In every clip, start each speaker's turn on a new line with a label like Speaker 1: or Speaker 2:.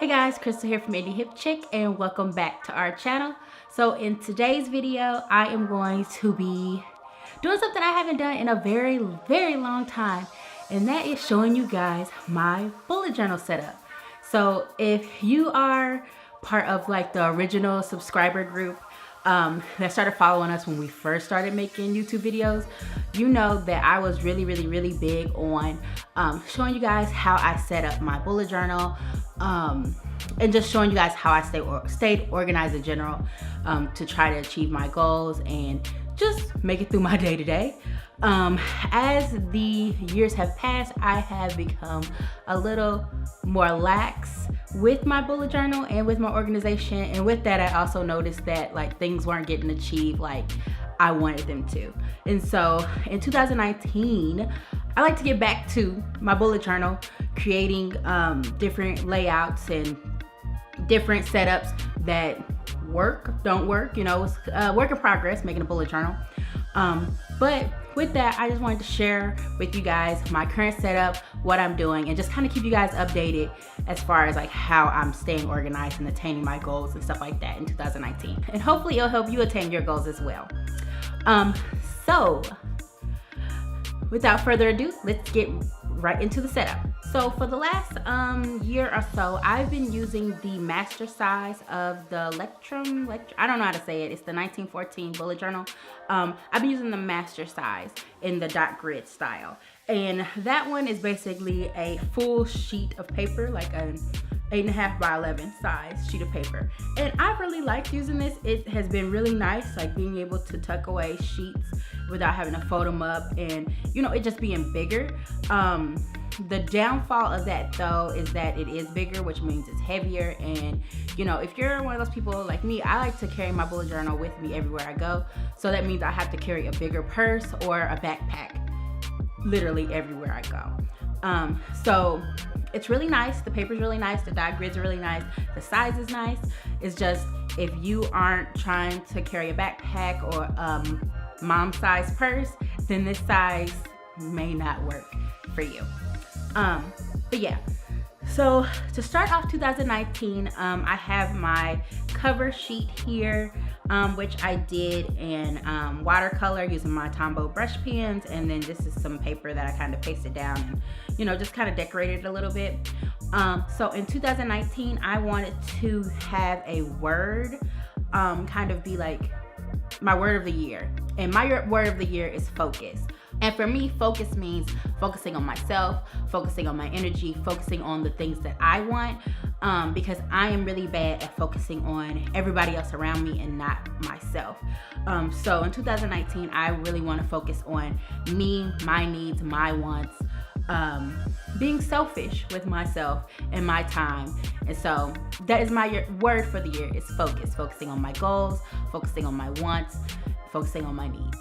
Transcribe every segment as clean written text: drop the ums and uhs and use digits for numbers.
Speaker 1: Hey guys, Crystal here from Indie Hip Chick and welcome back to our channel. So in today's video, I am going to be doing something I haven't done in a very long time, and that is showing you guys my bullet journal setup. So if you are part of like the original subscriber group that started following us when we first started making YouTube videos, you know that I was really big on showing you guys how I set up my bullet journal, and just showing you guys how I stayed organized in general, to try to achieve my goals and just make it through my day-to-day. As the years have passed, I have become a little more lax with my bullet journal and with my organization, and with that I also noticed that like things weren't getting achieved like I wanted them to. And so in 2019, I like to get back to my bullet journal, creating different layouts and different setups that don't work. You know, it's a work in progress making a bullet journal. But with that, I just wanted to share with you guys my current setup, what I'm doing, and just kind of keep you guys updated as far as like how I'm staying organized and attaining my goals and stuff like that in 2019. And hopefully it'll help you attain your goals as well. So without further ado, let's get right into the setup. So for the last year or so, I've been using the master size of the Electrum, I don't know how to say it. It's the 1914 bullet journal. I've been using the master size in the dot grid style. And that one is basically a full sheet of paper, like an 8.5 by 11 size sheet of paper. And I really liked using this. It has been really nice, like being able to tuck away sheets without having to fold them up, and you know, it just being bigger. The downfall of that though is that it is bigger, which means it's heavier. And you know, if you're one of those people like me, I like to carry my bullet journal with me everywhere I go. So that means I have to carry a bigger purse or a backpack literally everywhere I go. So it's really nice. The paper's really nice. The dot grids are really nice. The size is nice. It's just if you aren't trying to carry a backpack or mom size purse, then this size may not work for you. But yeah, so to start off 2019, I have my cover sheet here, which I did in watercolor using my Tombow brush pens, and then this is some paper that I kind of pasted down and, you know, just kind of decorated a little bit. So in 2019, I wanted to have a word kind of be like my word of the year, and my word of the year is focus. And for me, focus means focusing on myself, focusing on my energy, focusing on the things that I want, because I am really bad at focusing on everybody else around me and not myself. So in 2019, I really want to focus on me, my needs, my wants, being selfish with myself and my time. And so that is my word for the year, is focus. Focusing on my goals, focusing on my wants, focusing on my needs.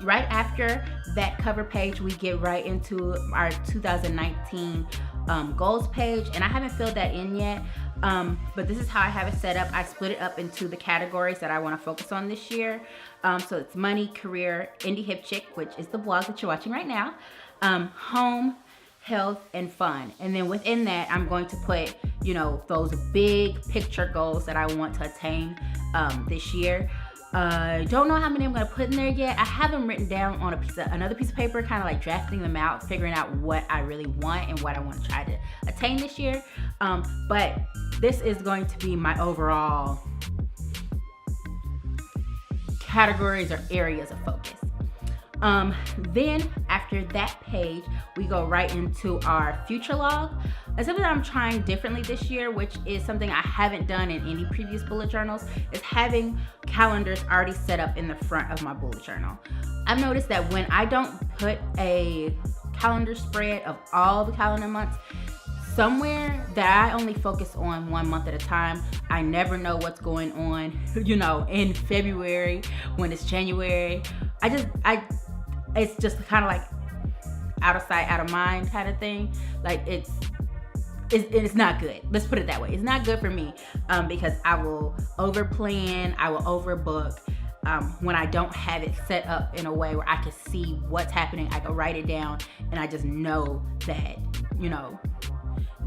Speaker 1: Right after that cover page, we get right into our 2019 goals page, and I haven't filled that in yet, but this is how I have it set up. I split it up into the categories that I want to focus on this year. So it's money, career, Indie Hip Chick, which is the blog that you're watching right now, home, health, and fun. And then within that, I'm going to put, you know, those big picture goals that I want to attain this year. Don't know how many I'm gonna put in there yet. I have them written down on another piece of paper, kind of like drafting them out, figuring out what I really want and what I want to try to attain this year. But this is going to be my overall categories or areas of focus. Then after that page, we go right into our future log. And something that I'm trying differently this year, which is something I haven't done in any previous bullet journals, is having calendars already set up in the front of my bullet journal. I've noticed that when I don't put a calendar spread of all the calendar months somewhere, that I only focus on one month at a time, I never know what's going on, you know, in February, when it's January. It's just kind of like out of sight, out of mind kind of thing. Like it's not good. Let's put it that way. It's not good for me, because I will over plan, I will overbook, when I don't have it set up in a way where I can see what's happening. I can write it down and I just know that, you know,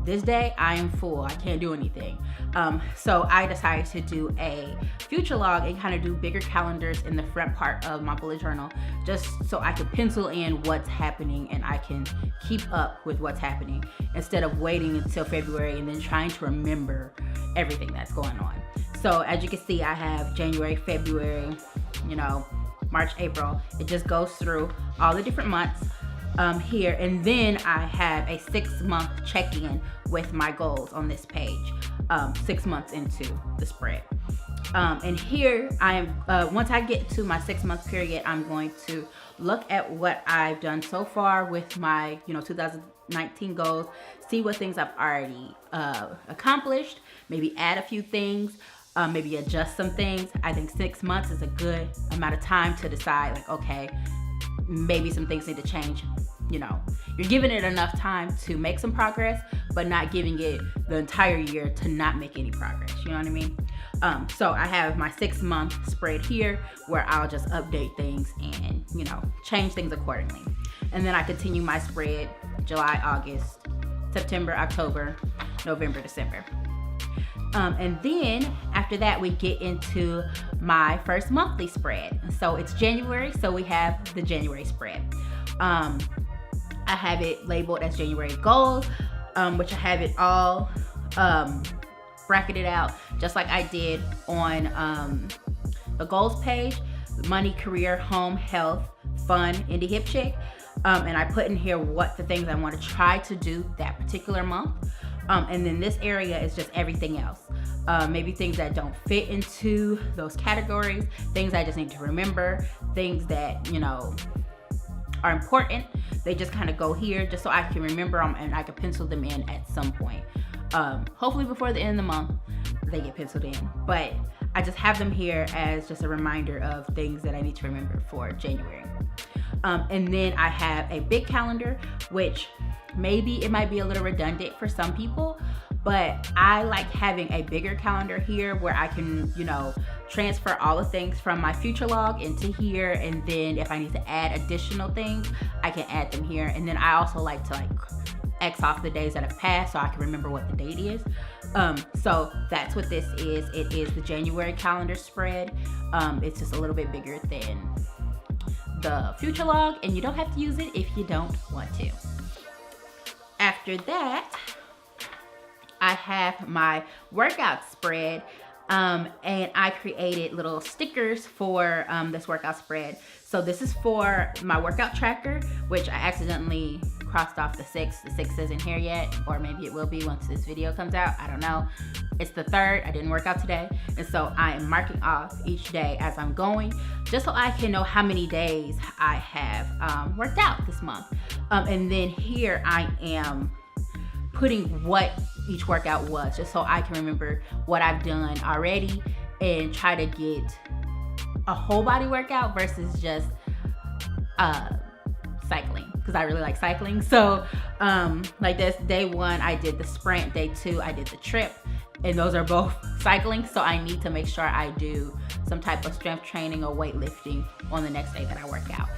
Speaker 1: this day I am full, I can't do anything. So I decided to do a future log and kind of do bigger calendars in the front part of my bullet journal, just so I could pencil in what's happening and I can keep up with what's happening instead of waiting until February and then trying to remember everything that's going on. So as you can see, I have January, February, March, April. It just goes through all the different months here, and then I have a 6-month check-in with my goals on this page, 6 months into the spread. And here I am, once I get to my 6-month period, I'm going to look at what I've done so far with my 2019 goals, see what things I've already accomplished, maybe add a few things, maybe adjust some things. I think 6 months is a good amount of time to decide, like, okay, maybe some things need to change. You're giving it enough time to make some progress, but not giving it the entire year to not make any progress. You know what I mean? So I have my 6-month spread here where I'll just update things and, change things accordingly. And then I continue my spread July, August, September, October, November, December. And then after that, we get into my first monthly spread. So it's January, so we have the January spread. I have it labeled as January goals, which I have it all bracketed out just like I did on the goals page: money, career, home, health, fun, indie hip chick. And I put in here what the things I want to try to do that particular month. And then this area is just everything else. Maybe things that don't fit into those categories, things I just need to remember, things that, are important. They just kind of go here just so I can remember them and I can pencil them in at some point. Hopefully before the end of the month, they get penciled in. But I just have them here as just a reminder of things that I need to remember for January. And then I have a big calendar, which maybe it might be a little redundant for some people, but I like having a bigger calendar here where I can, transfer all the things from my future log into here. And then if I need to add additional things, I can add them here. And then I also like to X off the days that have passed so I can remember what the date is. So that's what this is. It is the January calendar spread. It's just a little bit bigger than the future log, and you don't have to use it if you don't want to. After that, I have my workout spread, and I created little stickers for this workout spread. So this is for my workout tracker, which I accidentally crossed off the 6. The 6 isn't here yet, or maybe it will be once this video comes out. I don't know. It's the 3rd. I didn't work out today, and so I am marking off each day as I'm going, just so I can know how many days I have worked out this month. And then here I am putting what each workout was, just so I can remember what I've done already and try to get a whole body workout versus just cycling, because I really like cycling. So like this, day 1 I did the sprint, day 2 I did the trip, and those are both cycling. So I need to make sure I do some type of strength training or weightlifting on the next day that I work out.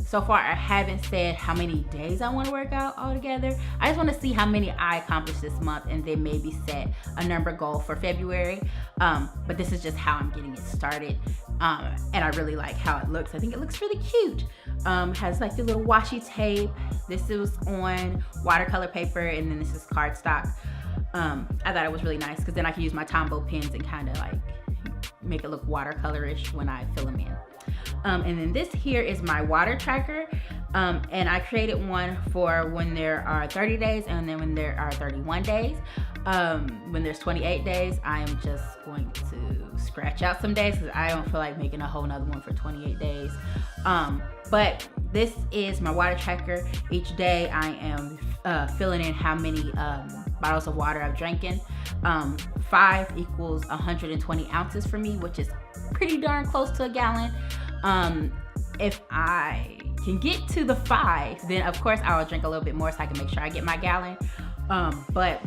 Speaker 1: So far I haven't said how many days I want to work out altogether. I just want to see how many I accomplished this month and then maybe set a number goal for February. But this is just how I'm getting it started. And I really like how it looks. I think it looks really cute. Has like the little washi tape. This is on watercolor paper, and then this is cardstock. I thought it was really nice because then I can use my Tombow pens and kind of like make it look watercolorish when I fill them in. And then this here is my water tracker, and I created one for when there are 30 days and then when there are 31 days. When there's 28 days, I am just going to scratch out some days because I don't feel like making a whole nother one for 28 days. But this is my water tracker. Each day I am filling in how many bottles of water I've drinking. 5 equals 120 ounces for me, which is pretty darn close to a gallon. If I can get to the 5, then of course I will drink a little bit more so I can make sure I get my gallon. But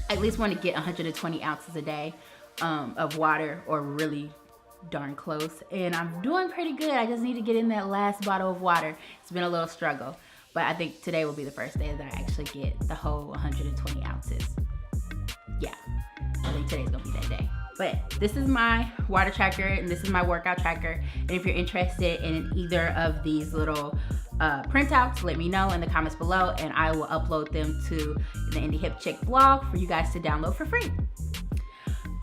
Speaker 1: I at least want to get 120 ounces a day of water, or really darn close. And I'm doing pretty good. I just need to get in that last bottle of water. It's been a little struggle. but I think today will be the first day that I actually get the whole 120 ounces. Yeah, I think today's gonna be that day. But this is my water tracker and this is my workout tracker. And if you're interested in either of these little printouts, let me know in the comments below and I will upload them to the Indie Hip Chick blog for you guys to download for free.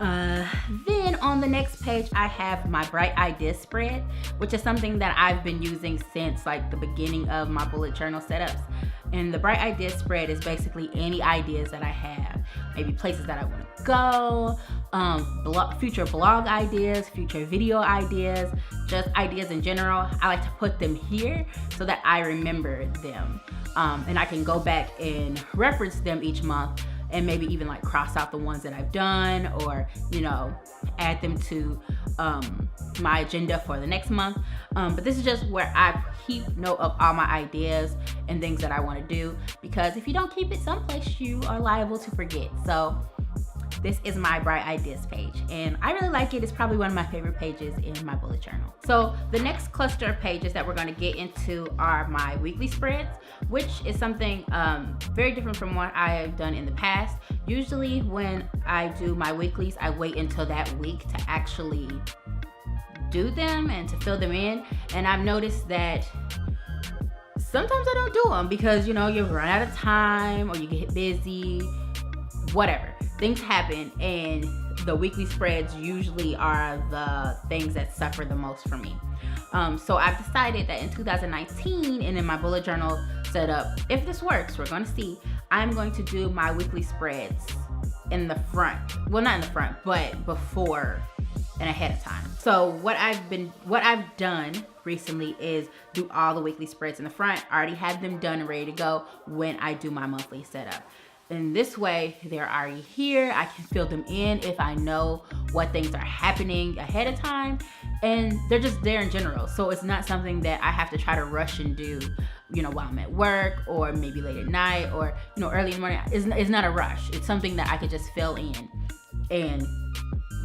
Speaker 1: Then on the next page, I have my Bright Ideas spread, which is something that I've been using since like the beginning of my bullet journal setups. And the Bright Ideas spread is basically any ideas that I have, maybe places that I want to go, future blog ideas, future video ideas, just ideas in general. I like to put them here so that I remember them, and I can go back and reference them each month and maybe even like cross out the ones that I've done, or, you know, add them to my agenda for the next month. But this is just where I keep note of all my ideas and things that I want to do, because if you don't keep it someplace, you are liable to forget. So this is my Bright Ideas page and I really like it. It's probably one of my favorite pages in my bullet journal. So the next cluster of pages that we're going to get into are my weekly spreads, which is something very different from what I have done in the past. Usually when I do my weeklies, I wait until that week to actually do them and to fill them in. And I've noticed that sometimes I don't do them because, you know, you run out of time or you get busy, whatever. Things happen, and the weekly spreads usually are the things that suffer the most for me. So I've decided that in 2019 and in my bullet journal setup, if this works, we're going to see, I'm going to do my weekly spreads in the front. Well, not in the front, but before and ahead of time. So what I've done recently is do all the weekly spreads in the front. I already have them done and ready to go when I do my monthly setup. And this way, they're already here. I can fill them in if I know what things are happening ahead of time. And they're just there in general. So it's not something that I have to try to rush and do, you know, while I'm at work or maybe late at night or, you know, early in the morning. It's not a rush. It's something that I could just fill in and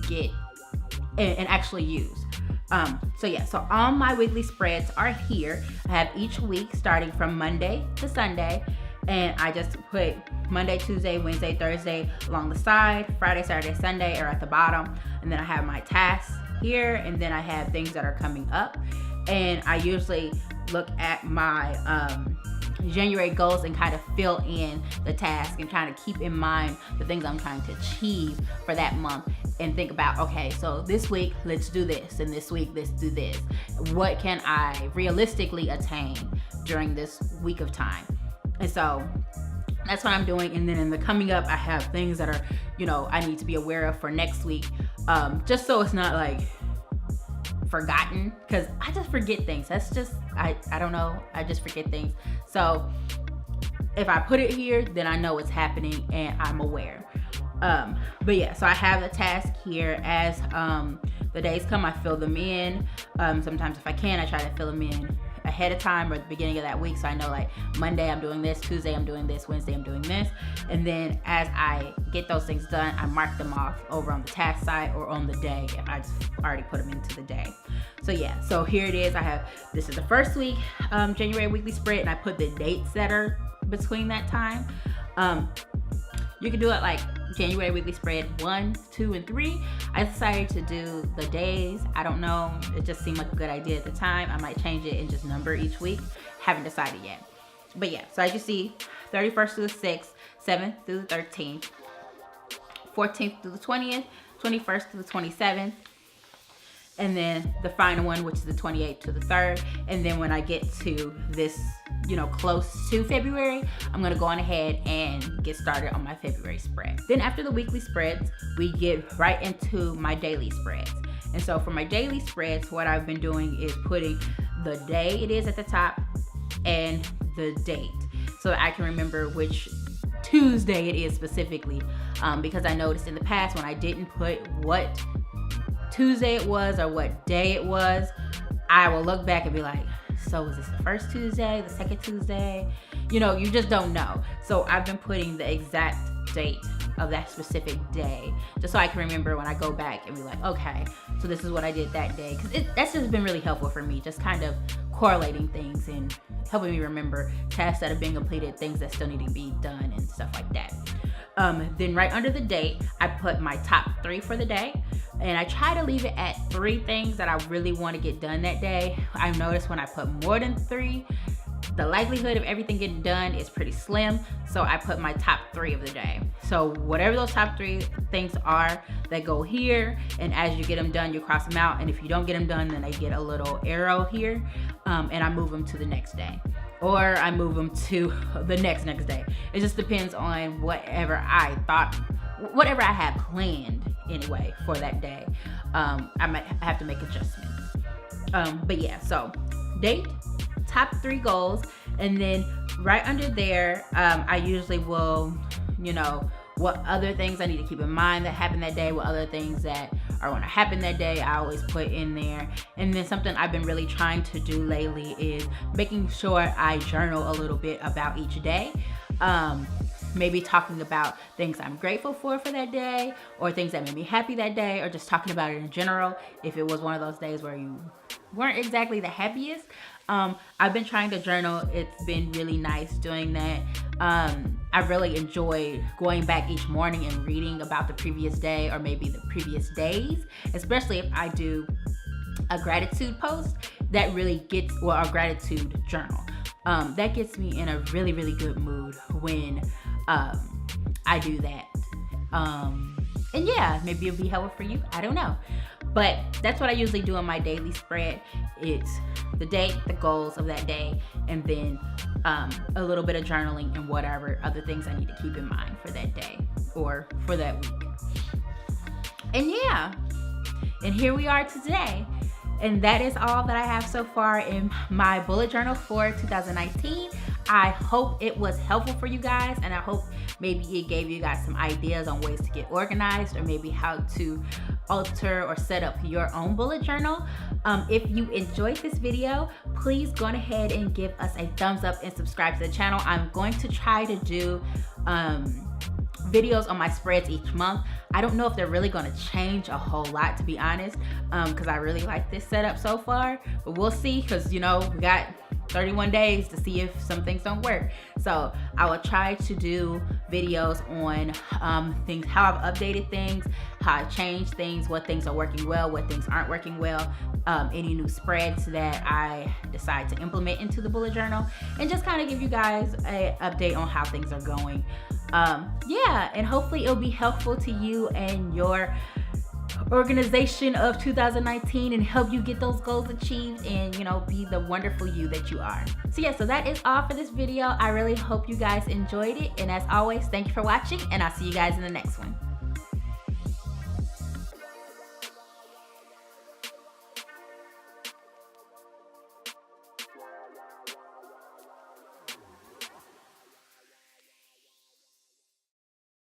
Speaker 1: get and actually use. So yeah, so all my weekly spreads are here. I have each week starting from Monday to Sunday. And I just put Monday, Tuesday, Wednesday, Thursday along the side. Friday, Saturday, Sunday are at the bottom. And then I have my tasks here. And then I have things that are coming up. And I usually look at my January goals and kind of fill in the task and kind of keep in mind the things I'm trying to achieve for that month. And think about, okay, so this week, let's do this. And this week, let's do this. What can I realistically attain during this week of time? And so that's what I'm doing. And then in the coming up, I have things that are, you know, I need to be aware of for next week. Just so it's not like forgotten, because I just forget things. That's just, I don't know. I just forget things. So if I put it here, then I know what's happening and I'm aware. But yeah, so I have the task here. As the days come, I fill them in. Sometimes if I can, I try to fill them in ahead of time or at the beginning of that week, so I know like Monday I'm doing this, Tuesday I'm doing this, Wednesday I'm doing this. And then as I get those things done, I mark them off over on the task side or on the day if I just already put them into the day. So yeah, so here it is. This is the first week, January weekly spread, and I put the dates that are between that time. You can do it like January weekly spread 1, 2, and 3. I decided to do the days. I don't know. It just seemed like a good idea at the time. I might change it and just number each week. Haven't decided yet. But yeah, so as you see, 31st through the 6th, 7th through the 13th, 14th through the 20th, 21st through the 27th, and then the final one, which is the 28th to the 3rd. And then when I get to this, you know, close to February, I'm gonna go on ahead and get started on my February spread. Then after the weekly spreads, we get right into my daily spreads. And so for my daily spreads, what I've been doing is putting the day it is at the top and the date, so that I can remember which Tuesday it is specifically, because I noticed in the past when I didn't put what Tuesday it was or what day it was, I will look back and be like, so was this the first Tuesday, the second Tuesday? You know, you just don't know. So I've been putting the exact date of that specific day, just so I can remember when I go back and be like, okay, so this is what I did that day. Because that's just been really helpful for me, just kind of correlating things and helping me remember tasks that are being completed, things that still need to be done, and stuff like that. Then right under the date, I put my top 3 for the day. And I try to leave it at 3 things that I really want to get done that day. I've noticed when I put more than 3, the likelihood of everything getting done is pretty slim. So I put my top 3 of the day. So whatever those top 3 things are, they go here. And as you get them done, you cross them out. And if you don't get them done, then they get a little arrow here. And I move them to the next day. Or I move them to the next day. It just depends on whatever I had planned anyway for that day. I might have to make adjustments. But yeah, so date, top 3 goals, and then right under there, I usually will, what other things I need to keep in mind that happened that day, what other things that are going to happen that day, I always put in there. And then something I've been really trying to do lately is making sure I journal a little bit about each day. Maybe talking about things I'm grateful for that day, or things that made me happy that day, or just talking about it in general. If it was one of those days where you weren't exactly the happiest, I've been trying to journal. It's been really nice doing that. I really enjoy going back each morning and reading about the previous day or maybe the previous days, especially if I do a gratitude post that really gets, or a gratitude journal. That gets me in a really, really good mood when I do that. And yeah, maybe it'll be helpful for you. I don't know. But that's what I usually do on my daily spread. It's the date, the goals of that day, and then a little bit of journaling and whatever other things I need to keep in mind for that day or for that week. And yeah, and here we are today. And that is all that I have so far in my bullet journal for 2019. I hope it was helpful for you guys, and I hope maybe it gave you guys some ideas on ways to get organized, or maybe how to alter or set up your own bullet journal. If you enjoyed this video, please go ahead and give us a thumbs up and subscribe to the channel. I'm going to try to do videos on my spreads each month. I don't know if they're really going to change a whole lot, to be honest, because I really like this setup so far, but we'll see, because we got 31 days to see if some things don't work. So I will try to do videos on things, how I've updated things, how I changed things, what things are working well, what things aren't working well, any new spreads that I decide to implement into the bullet journal, and just kind of give you guys an update on how things are going. Yeah, and hopefully it'll be helpful to you and your organization of 2019 and help you get those goals achieved and be the wonderful you that you are. So yeah, so that is all for this video. I really hope you guys enjoyed it, and as always, thank you for watching, and I'll see you guys in the next one.